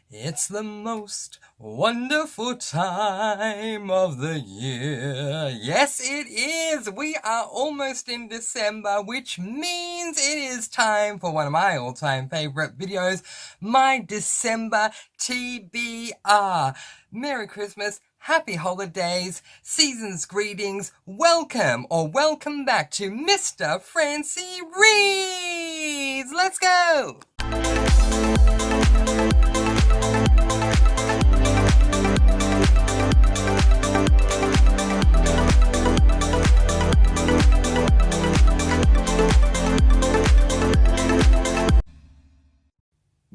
It's the most wonderful time of the year. Yes, it is. We are almost in December, which means it is time for one of my all-time favorite videos, my December TBR. Merry Christmas. Happy holidays, season's greetings, welcome back to Mr. Francy Reads. Let's go!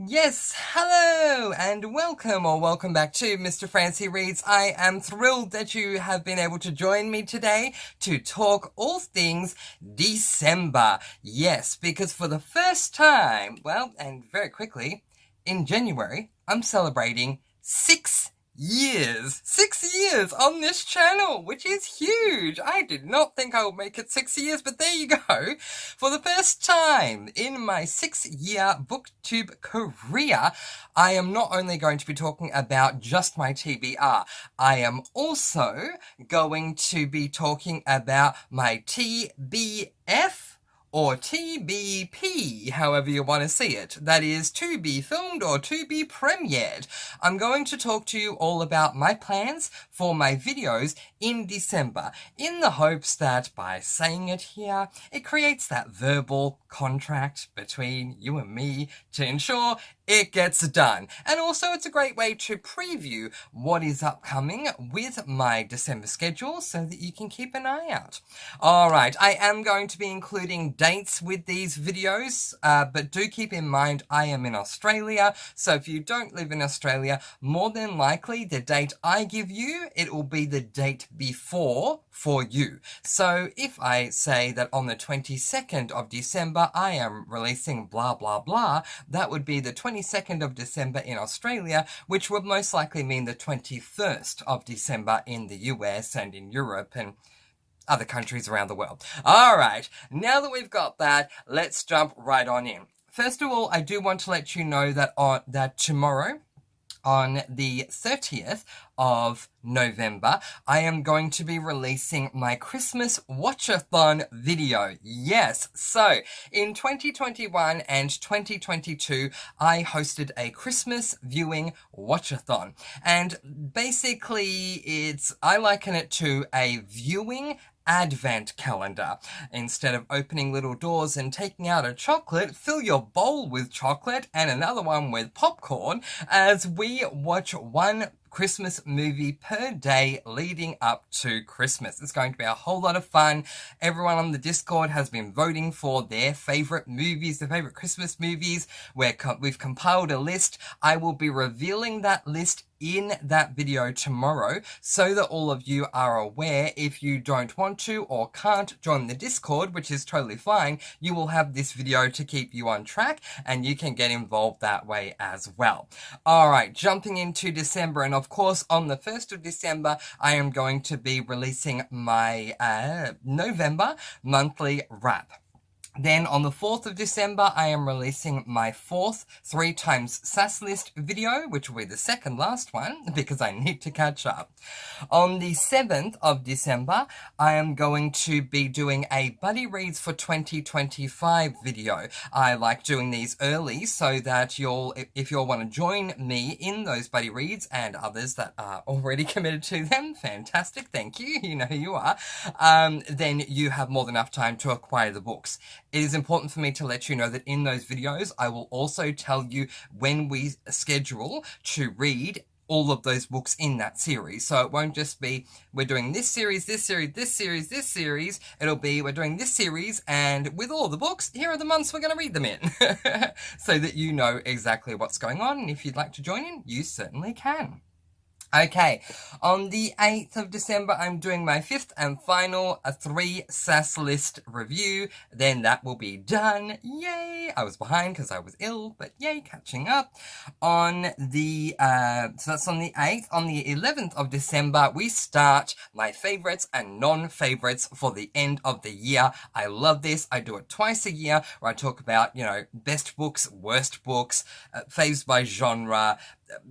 Yes, hello and welcome back to Mr. Francy Reads. I am thrilled that you have been able to join me today to talk all things December. Yes, because for the first time, well, and very quickly, in January, I'm celebrating 6 years. 6 years on this channel, which is huge. I did not think I would make it 6 years, but there you go. For the first time in my 6-year booktube career, I am not only going to be talking about just my TBR, I am also going to be talking about my TBF, or TBP, however you want to see it. That is, to be filmed or to be premiered. I'm going to talk to you all about my plans for my videos in December, in the hopes that by saying it here, it creates that verbal contract between you and me to ensure it gets done. And also it's a great way to preview what is upcoming with my December schedule so that you can keep an eye out. Alright, I am going to be including dates with these videos, but do keep in mind I am in Australia, so if you don't live in Australia, more than likely the date I give you, it will be the date before for you. So if I say that on the 22nd of December I am releasing blah blah blah, that would be the 22nd of December in Australia, which would most likely mean the 21st of December in the US and in Europe and other countries around the world. Alright, now that we've got that, let's jump right on in. First of all, I do want to let you know that tomorrow, on the 30th of November, I am going to be releasing my Christmas Watchathon video. Yes, so in 2021 and 2022, I hosted a Christmas viewing watchathon. And basically, I liken it to a viewing advent calendar. Instead of opening little doors and taking out a chocolate, fill your bowl with chocolate and another one with popcorn as we watch one Christmas movie per day leading up to Christmas. It's going to be a whole lot of fun. Everyone on the Discord has been voting for their favorite movies, their favorite Christmas movies. We've compiled a list. I will be revealing that list in that video tomorrow so that all of you are aware. If you don't want to or can't join the Discord, which is totally fine, you will have this video to keep you on track and you can get involved that way as well. Alright, jumping into December, and of course on the 1st of December I am going to be releasing my November monthly wrap. Then on the 4th of December, I am releasing my 4th 3 times SAS list video, which will be the second last one, because I need to catch up. On the 7th of December, I am going to be doing a Buddy Reads for 2025 video. I like doing these early so that if you'll want to join me in those Buddy Reads and others that are already committed to them, fantastic, thank you, you know who you are, then you have more than enough time to acquire the books. It is important for me to let you know that in those videos, I will also tell you when we schedule to read all of those books in that series. So it won't just be, we're doing this series, this series, this series, this series. It'll be, we're doing this series, and with all the books, here are the months we're going to read them in. So that you know exactly what's going on, and if you'd like to join in, you certainly can. Okay, on the 8th of December, I'm doing my 5th and final 3 SAS list review. Then that will be done. Yay! I was behind because I was ill, but yay, catching up. On the, so that's on the 8th. On the 11th of December, we start my favorites and non-favorites for the end of the year. I love this. I do it twice a year where I talk about, best books, worst books, faves by genre,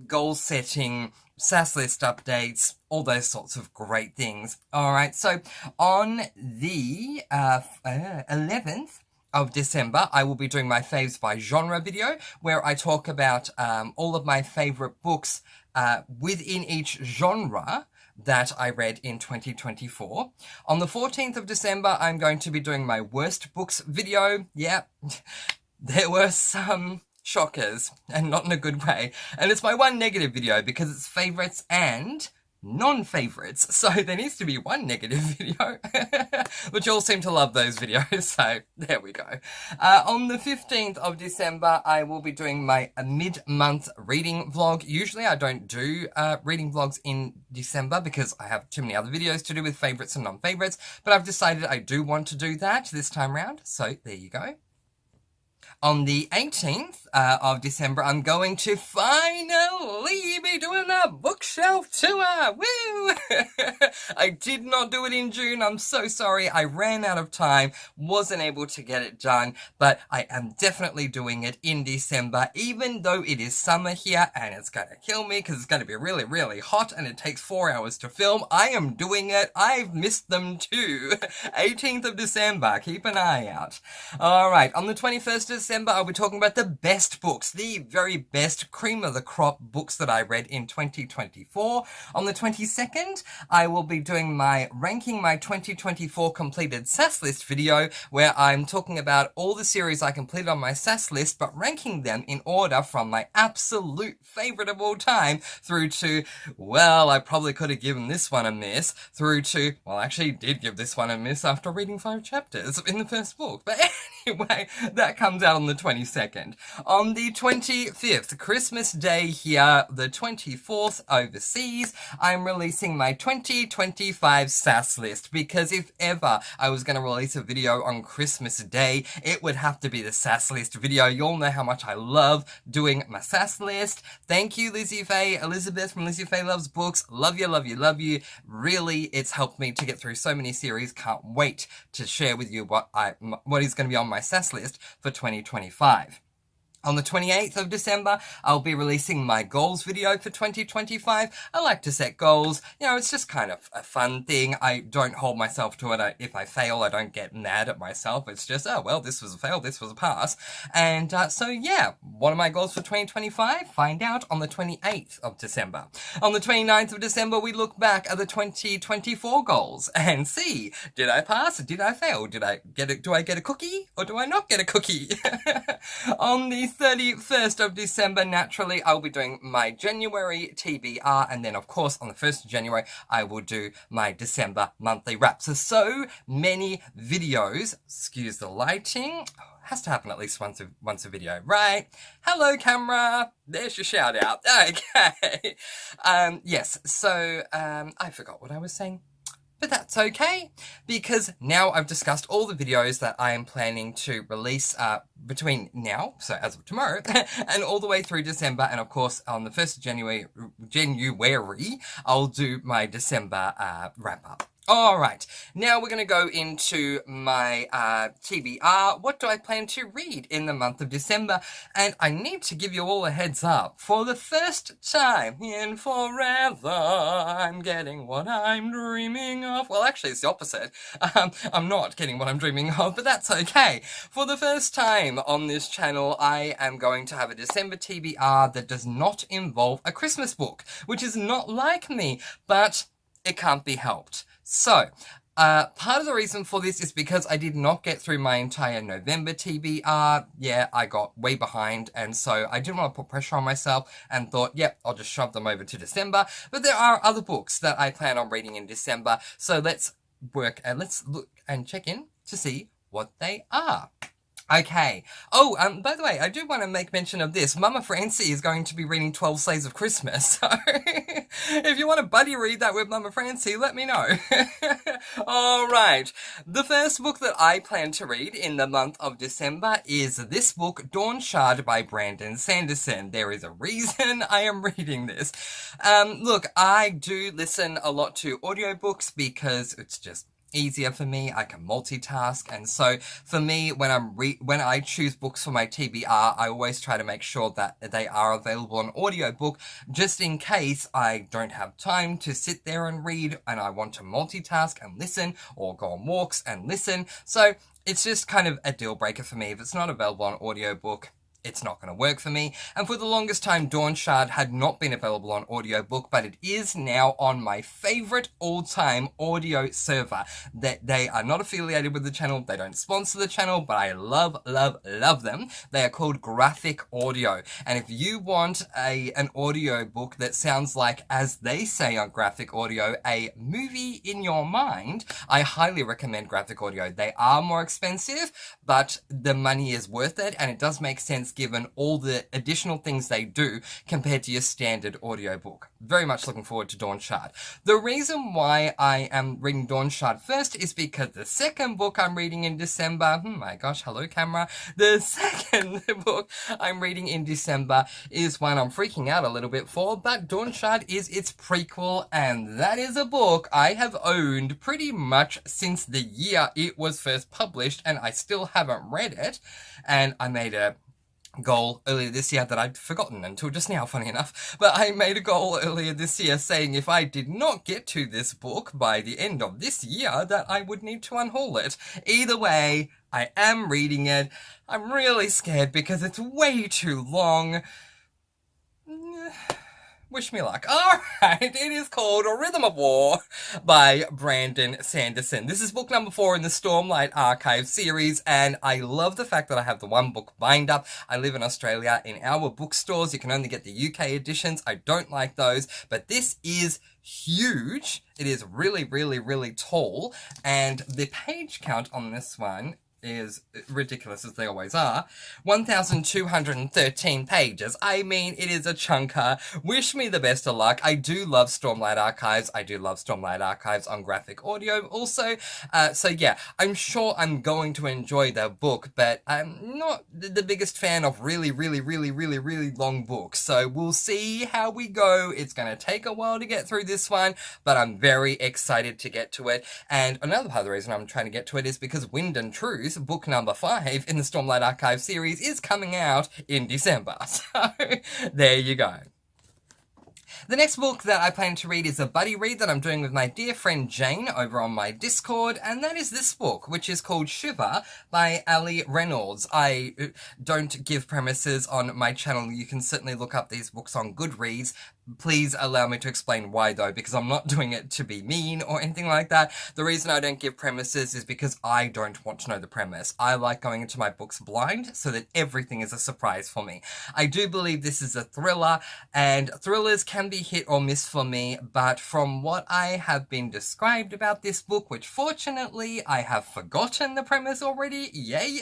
goal setting, SAS list updates, all those sorts of great things. All right, so on the 11th of December, I will be doing my faves by genre video, where I talk about all of my favorite books within each genre that I read in 2024. On the 14th of December, I'm going to be doing my worst books video. Yeah, there were some shockers, and not in a good way. And it's my one negative video because it's favorites and non-favorites. So there needs to be one negative video, which you all seem to love those videos. So there we go. On the 15th of December, I will be doing my mid-month reading vlog. Usually I don't do reading vlogs in December because I have too many other videos to do with favorites and non-favorites, but I've decided I do want to do that this time around. So there you go. On the 18th of December, I'm going to finally be doing a bookshelf tour. Woo! I did not do it in June. I'm so sorry. I ran out of time, wasn't able to get it done, but I am definitely doing it in December, even though it is summer here and it's going to kill me because it's going to be really, really hot and it takes 4 hours to film. I am doing it. I've missed them too. 18th of December. Keep an eye out. All right. On the 21st of December, I'll be talking about the best books, the very best cream of the crop books that I read in 2024. On the 22nd, I will be doing ranking my 2024 completed SAS list video, where I'm talking about all the series I completed on my SAS list, but ranking them in order from my absolute favorite of all time through to, well, I probably could have given this one a miss, through to, well, I actually did give this one a miss after reading 5 chapters in the first book. But anyway, that comes out on the 22nd. On the 25th, Christmas Day here, the 24th overseas, I'm releasing my 2025 SAS list, because if ever I was going to release a video on Christmas Day, it would have to be the SAS list video. You all know how much I love doing my SAS list. Thank you, Lizzie Faye, Elizabeth from Lizzie Faye Loves Books. Love you, love you, love you. Really, it's helped me to get through so many series. Can't wait to share with you what is going to be on my SAS list for 2025. On the 28th of December, I'll be releasing my goals video for 2025. I like to set goals. It's just kind of a fun thing. I don't hold myself to it. If I fail, I don't get mad at myself. It's just, oh, well, this was a fail, this was a pass. And so, yeah, what are my goals for 2025? Find out on the 28th of December. On the 29th of December, we look back at the 2024 goals and see, did I pass? Did I fail? Do I get a cookie or do I not get a cookie? On the 31st of December, naturally, I'll be doing my January TBR, and then, of course, on the 1st of January, I will do my December monthly wrap. So many videos. Excuse the lighting. Has to happen at least once a video, right? Hello, camera. There's your shout out. Okay. Yes, so I forgot what I was saying. But that's okay, because now I've discussed all the videos that I am planning to release between now, so as of tomorrow, and all the way through December. And of course, on the 1st of January, I'll do my December wrap up. All right, now we're going to go into my TBR. What do I plan to read in the month of December? And I need to give you all a heads up. For the first time in forever, I'm getting what I'm dreaming of. Well, actually, it's the opposite. I'm not getting what I'm dreaming of, but that's okay. For the first time on this channel, I am going to have a December TBR that does not involve a Christmas book, which is not like me, but it can't be helped. So, part of the reason for this is because I did not get through my entire November TBR. Yeah, I got way behind, and so I didn't want to put pressure on myself and thought, yep, I'll just shove them over to December. But there are other books that I plan on reading in December, so let's look and check in to see what they are. Okay. Oh, by the way, I do want to make mention of this. Mama Francie is going to be reading 12 Slaves of Christmas. So if you want to buddy read that with Mama Francie, let me know. All right. The first book that I plan to read in the month of December is this book, Dawn Shard by Brandon Sanderson. There is a reason I am reading this. Look, I do listen a lot to audiobooks because it's just easier for me. I can multitask, and so for me, when I choose books for my TBR, I always try to make sure that they are available on audiobook, just in case I don't have time to sit there and read, and I want to multitask and listen, or go on walks and listen. So it's just kind of a deal breaker for me. If it's not available on audiobook, it's not going to work for me. And for the longest time, Dawn Shard had not been available on audiobook, but it is now on my favorite all-time audio server. That they are not affiliated with the channel, they don't sponsor the channel, but I love, love, love them. They are called Graphic Audio. And if you want an audio book that sounds like, as they say on Graphic Audio, a movie in your mind, I highly recommend Graphic Audio. They are more expensive, but the money is worth it, and it does make sense given all the additional things they do compared to your standard audiobook. Very much looking forward to Dawn Shard. The reason why I am reading Dawn Shard first is because the second book I'm reading in December, my gosh, hello camera, the second book I'm reading in December is one I'm freaking out a little bit for, but Dawn Shard is its prequel, and that is a book I have owned pretty much since the year it was first published, and I still haven't read it, and I made a goal earlier this year that I'd forgotten until just now, funny enough, but I made a goal earlier this year saying if I did not get to this book by the end of this year that I would need to unhaul it. Either way, I am reading it. I'm really scared because it's way too long. Wish me luck. Alright, it is called A Rhythm of War by Brandon Sanderson. This is book number 4 in the Stormlight Archive series, and I love the fact that I have the one book bind up. I live in Australia. In our bookstores, you can only get the UK editions. I don't like those, but this is huge. It is really, really, really tall, and the page count on this one is ridiculous, as they always are. 1,213 pages. I mean, it is a chunker. Wish me the best of luck. I do love Stormlight Archives. I do love Stormlight Archives on Graphic Audio also. So yeah, I'm sure I'm going to enjoy the book, but I'm not the biggest fan of really, really, really, really, really long books. So we'll see how we go. It's going to take a while to get through this one, but I'm very excited to get to it. And another part of the reason I'm trying to get to it is because Wind and Truth, book number 5 in the Stormlight Archive series, is coming out in December. So there you go. The next book that I plan to read is a buddy read that I'm doing with my dear friend Jane over on my Discord, and that is this book, which is called Shiver by Ali Reynolds. I don't give premises on my channel. You can certainly look up these books on Goodreads. Please allow me to explain why, though, because I'm not doing it to be mean or anything like that. The reason I don't give premises is because I don't want to know the premise. I like going into my books blind so that everything is a surprise for me. I do believe this is a thriller, and thrillers can be hit or miss for me, but from what I have been described about this book, which fortunately I have forgotten the premise already, yay,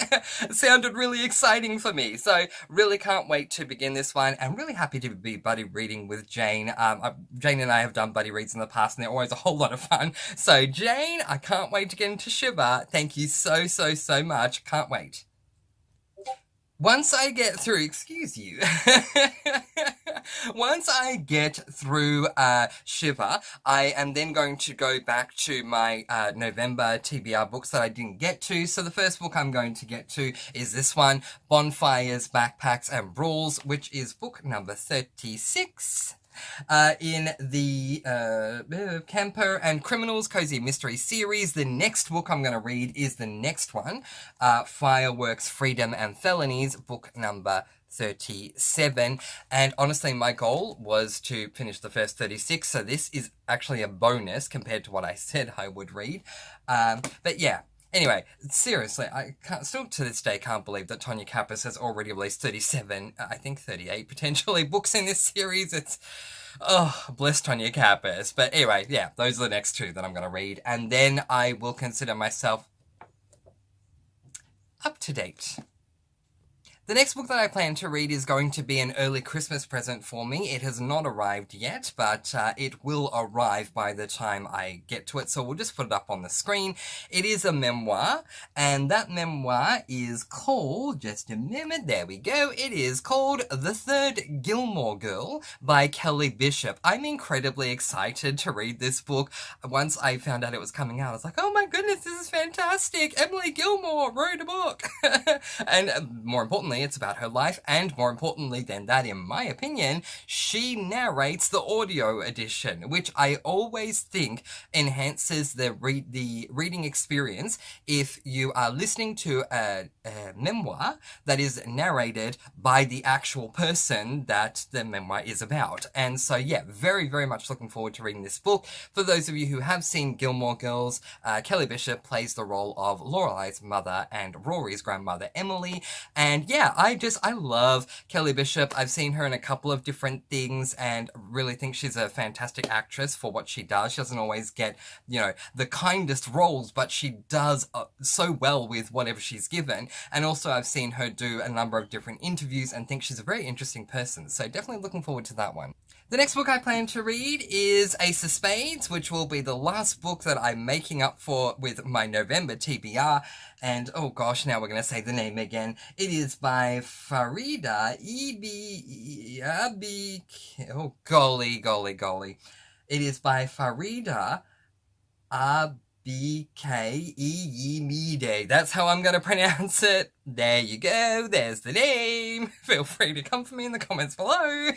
sounded really exciting for me. So really can't wait to begin this one, and really happy to be buddy reading with Jane. Jane and I have done buddy reads in the past, and they're always a whole lot of fun. So Jane, I can't wait to get into Shiver. Thank you so, so, so much. Can't wait. Once I get through, excuse you, once I get through Shiver, I am then going to go back to my November TBR books that I didn't get to. So the first book I'm going to get to is this one, Bonfires, Backpacks and Brawls, which is book number 36. In the Camper and Criminals Cozy Mystery series. The next book I'm going to read is the next one, Fireworks, Freedom and Felonies, book number 37. And honestly, my goal was to finish the first 36, so this is actually a bonus compared to what I said I would read. But yeah. Anyway, seriously, I still to this day can't believe that Tonya Kappas has already released 37, I think 38 potentially, books in this series. It's, oh, bless Tonya Kappas. But anyway, yeah, those are the next 2 that I'm going to read. And then I will consider myself up to date. The next book that I plan to read is going to be an early Christmas present for me. It has not arrived yet, but it will arrive by the time I get to it, so we'll just put it up on the screen. It is a memoir, and that memoir is called, just a moment, there we go, it is called The Third Gilmore Girl by Kelly Bishop. I'm incredibly excited to read this book. Once I found out it was coming out, I was like, oh my goodness, this is fantastic! Emily Gilmore wrote a book! And more importantly, it's about her life, and more importantly than that, in my opinion, she narrates the audio edition, which I always think enhances the reading experience if you are listening to a memoir that is narrated by the actual person that the memoir is about. And so, yeah, very, very much looking forward to reading this book. For those of you who have seen Gilmore Girls, Kelly Bishop plays the role of Lorelei's mother and Rory's grandmother, Emily. And yeah, I love Kelly Bishop. I've seen her in a couple of different things and really think she's a fantastic actress for what she does. She doesn't always get, you know, the kindest roles, but she does so well with whatever she's given. And also I've seen her do a number of different interviews and think she's a very interesting person. So definitely looking forward to that one. The next book I plan to read is Ace of Spades, which will be the last book that I'm making up for with my November TBR. And oh gosh, now we're going to say the name again. It is by Farida oh golly. It is by Farida Abikeyimide. That's how I'm going to pronounce it. There you go, there's the name. Feel free to come for me in the comments below.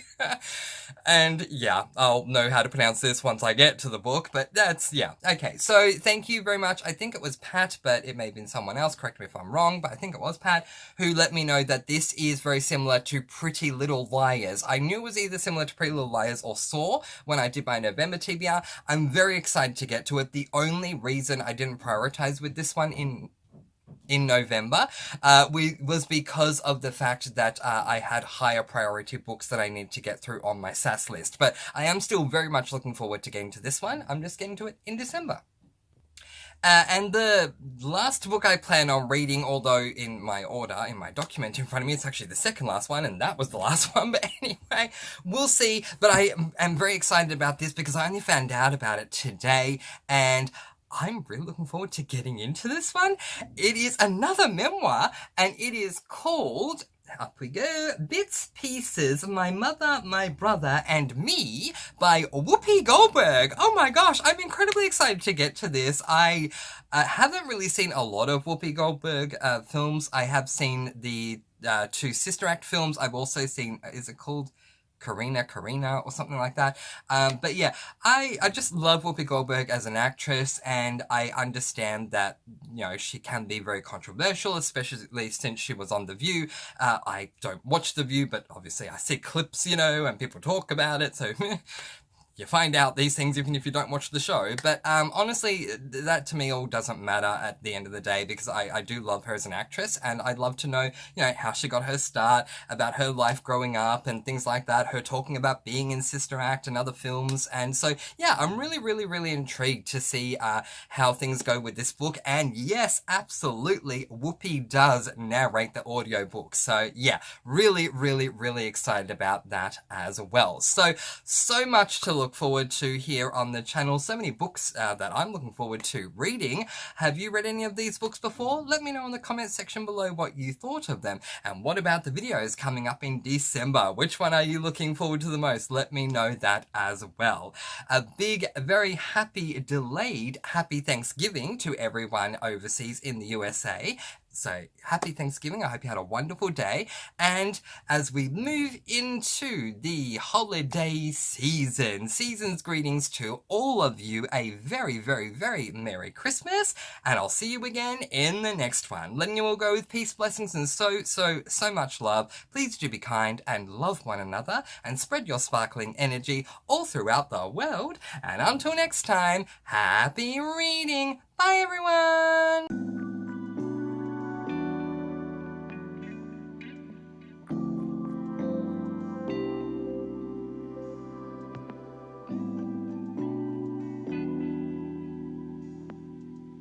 And yeah, I'll know how to pronounce this once I get to the book, but that's, yeah. Okay, so thank you very much. I think it was Pat, but it may have been someone else, correct me if I'm wrong, but I think it was Pat, who let me know that this is very similar to Pretty Little Liars. I knew it was either similar to Pretty Little Liars or Saw when I did my November TBR. I'm very excited to get to it. The only reason I didn't prioritize with this one in November was because of the fact that I had higher priority books that I need to get through on my SAS list. But I am still very much looking forward to getting to this one. I'm just getting to it in December. And the last book I plan on reading, although in my order, in my document in front of me, it's actually the second last one, and that was the last one, but anyway, we'll see. But I am very excited about this because I only found out about it today, and I'm really looking forward to getting into this one. It is another memoir, and it is called, up we go, Bits, Pieces, My Mother, My Brother, and Me by Whoopi Goldberg. Oh my gosh, I'm incredibly excited to get to this. I haven't really seen a lot of Whoopi Goldberg films. I have seen the two Sister Act films. I've also seen, is it called Karina or something like that. But yeah, I just love Whoopi Goldberg as an actress, and I understand that, you know, she can be very controversial, especially since she was on The View. I don't watch The View, but obviously I see clips, you know, and people talk about it, so you find out these things even if you don't watch the show. But honestly, that to me all doesn't matter at the end of the day, because I do love her as an actress, and I'd love to know, you know, how she got her start, about her life growing up and things like that, her talking about being in Sister Act and other films. And so, yeah, I'm really intrigued to see how things go with this book. And yes, absolutely, Whoopi does narrate the audiobook. So yeah, really excited about that as well. So much to look forward to here on the channel. So many books that I'm looking forward to reading. Have you read any of these books before? Let me know in the comment section below what you thought of them. And what about the videos coming up in December? Which one are you looking forward to the most? Let me know that as well. A big, very delayed happy Thanksgiving to everyone overseas in the USA. So happy Thanksgiving. I hope you had a wonderful day. And as we move into the holiday season's greetings to all of you. A very Merry Christmas. And I'll see you again in the next one. Letting you all go with peace, blessings, and so much love. Please do be kind and love one another and spread your sparkling energy all throughout the world. And until next time, happy reading. Bye everyone.